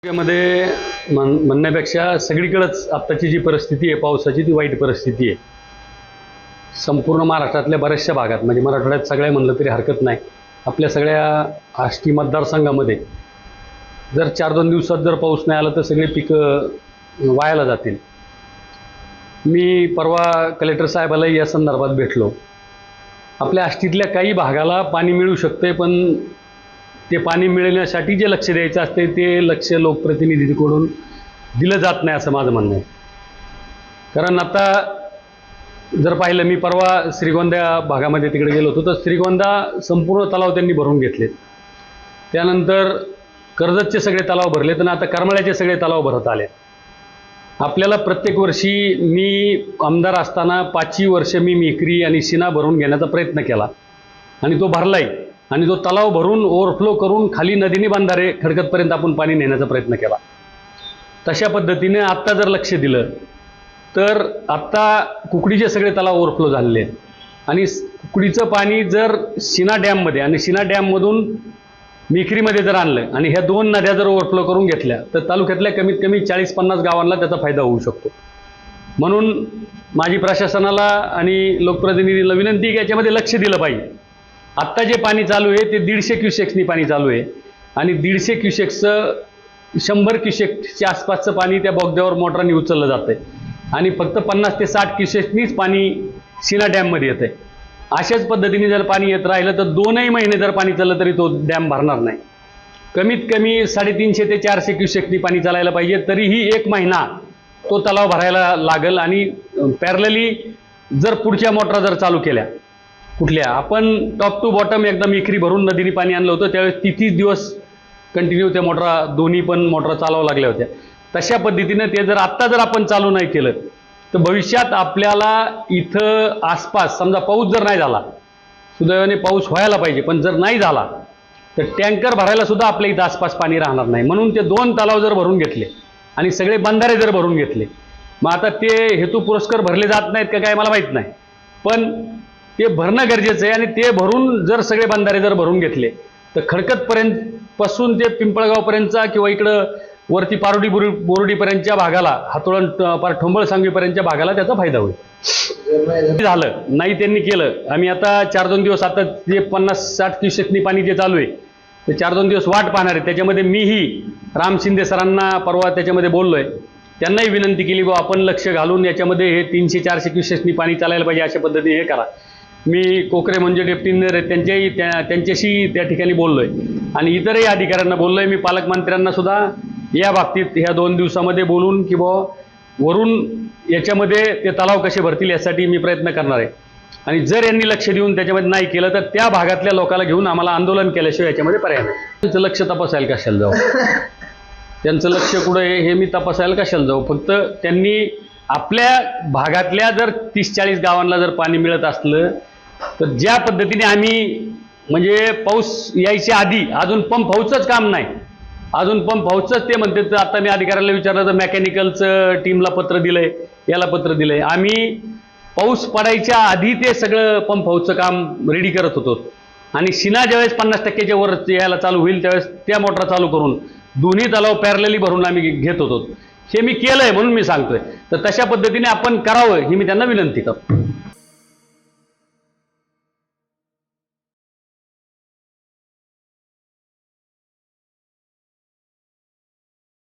मध्ये म्हणण्यापेक्षा सगळीकडेच आत्ताची जी परिस्थिती आहे पावसाची ती वाईट परिस्थिती आहे. संपूर्ण महाराष्ट्रातल्या बऱ्याचशा भागात म्हणजे मराठवाड्यात सगळ्या म्हणलं तरी हरकत नाही. आपल्या सगळ्या आष्टी मतदारसंघामध्ये जर 4-2 दिवसात जर पाऊस नाही आला तर सगळे पिकं वायाला जातील. मी परवा कलेक्टर साहेबालाही या संदर्भात भेटलो. आपल्या आष्टीतल्या काही भागाला पाणी मिळू शकते, पण ते पाणी मिळण्यासाठी जे लक्ष द्यायचं असते ते लक्ष लोकप्रतिनिधीकडून दिलं जात नाही असं माझं म्हणणं आहे. कारण आता जर पाहिलं, मी परवा श्रीगोंदा भागामध्ये तिकडे गेलो होतो, तर श्रीगोंदा संपूर्ण तलाव त्यांनी भरून घेतलेत. त्यानंतर कर्जतचे सगळे तलाव भरलेत आणि आता करमाळ्याचे सगळे तलाव भरत आले. आपल्याला प्रत्येक वर्षी, मी आमदार असताना 5ही वर्ष मी मेखरी आणि शिना भरून घेण्याचा प्रयत्न केला आणि तो भरलाय. आणि तो तलाव भरून ओव्हरफ्लो करून खाली नदीने बांधारे खडकतपर्यंत आपण पाणी नेण्याचा प्रयत्न केला. तशा पद्धतीने आत्ता जर लक्ष दिलं तर आत्ता कुकडीचे सगळे तलाव ओव्हरफ्लो झालेले आहेत. आणि कुकडीचं पाणी जर शिना डॅममध्ये आणि शिना डॅममधून मेखरीमध्ये जर आणलं आणि ह्या 2 नद्या जर ओव्हरफ्लो करून घेतल्या तर तालुक्यातल्या कमीत कमी 40-50 गावांना त्याचा फायदा होऊ शकतो. म्हणून माझी प्रशासनाला आणि लोकप्रतिनिधीला विनंती आहे की याच्यामध्ये लक्ष दिलं पाहिजे. आत्ता जे पाणी चालू आहे ते 150 क्युसेक्सनी पाणी चालू आहे आणि 150 क्युसेक्सचं 100 क्युसेक्सच्या आसपासचं पाणी त्या बोगद्यावर मोटरांनी उचललं जातं आहे आणि फक्त 50 ते 60 क्युसेक्सनीच पाणी शिना डॅममध्ये येतं आहे. अशाच पद्धतीने जर पाणी येत राहिलं तर 2ही महिने जर पाणी चाललं तरी तो डॅम भरणार नाही. कमीत कमी 350 ते 400 क्युसेक्सनी पाणी चालायला पाहिजे, तरीही 1 महिना तो तलाव भरायला लागेल. आणि पॅरलली जर पुढच्या मोटरा जर चालू केल्या कुठल्या, आपण टॉप टू बॉटम एकदा मेखरी भरून नदीने पाणी आणलं होतं त्यावेळेस 30 दिवस कंटिन्यू त्या मोटरा, दोन्ही पण मोटरा चालवावं लागल्या होत्या. तशा पद्धतीनं ते जर आत्ता जर आपण चालू नाही केलं तर भविष्यात आपल्याला इथं आसपास समजा पाऊस जर नाही झाला, सुदैवाने पाऊस व्हायला पाहिजे, पण जर नाही झाला तर टँकर भरायला सुद्धा आपल्या इथं आसपास पाणी राहणार नाही. म्हणून ते 2 तलाव जर भरून घेतले आणि सगळे बंधारे जर भरून घेतले, मग आता ते हेतू पुरस्कार भरले जात नाहीत का काय मला माहीत नाही, पण ते भरणं गरजेचं आहे. आणि ते भरून जर सगळे बंधारे जर भरून घेतले तर खडकतपर्यंत पासून ते पिंपळगावपर्यंतचा किंवा इकडं वरती पारोडी बोर्डीपर्यंतच्या भागाला, हातोळण पार ठोंबळ सांगवीपर्यंतच्या भागाला त्याचा फायदा होईल. झालं नाही त्यांनी केलं. आम्ही आता 4-2 दिवस, आता जे 50-60 क्युसेक्सनी पाणी जे चालू आहे ते 4-2 दिवस वाट पाहणार आहे. त्याच्यामध्ये मीही राम शिंदे सरांना परवा त्याच्यामध्ये बोललोय, त्यांनाही विनंती केली बा आपण लक्ष घालून याच्यामध्ये हे 300-400 क्युसेक्सनी पाणी चालायला पाहिजे अशा पद्धतीने हे करा. मी कोकरे म्हणजे डेप्टी इंजिनियर त्यांच्याशी त्या ठिकाणी बोललोय आणि इतरही अधिकाऱ्यांना बोललोय. मी पालकमंत्र्यांना सुद्धा या बाबतीत ह्या 2 दिवसामध्ये बोलून की वरून याच्यामध्ये ते तलाव कसे भरतील यासाठी मी प्रयत्न करणार आहे. आणि जर यांनी लक्ष देऊन त्याच्यामध्ये नाही केलं तर त्या भागातल्या लोकांना घेऊन आम्हाला आंदोलन केल्याशिवाय याच्यामध्ये पर्याय नाही. त्यांचं लक्ष तपासायला कशाला जाऊ, त्यांचं लक्ष कुठं आहे हे मी तपासायला कशाला जाऊ. फक्त त्यांनी आपल्या भागातल्या जर 30-40 गावांना जर पाणी मिळत असलं तर ज्या पद्धतीने आम्ही, म्हणजे पाऊस यायच्या आधी अजून पंप हाऊसचंच काम नाही, अजून पंप हाऊसचंच ते म्हणते. तर आता मी अधिकाऱ्याला विचारलं तर मेकॅनिकलचं टीमला पत्र दिलंय, याला पत्र दिलंय. आम्ही पाऊस पडायच्या आधी ते सगळं पंप हाऊसचं काम रेडी करत होतो आणि शिना ज्यावेळेस 50%च्या वर यायला चालू होईल त्यावेळेस त्या मोटरा चालू करून दोन्ही तलाव पॅरलली भरून आम्ही घेत होतो. हे मी केलंय म्हणून मी सांगतोय. तर तशा पद्धतीने आपण करावं ही मी त्यांना विनंती करतो.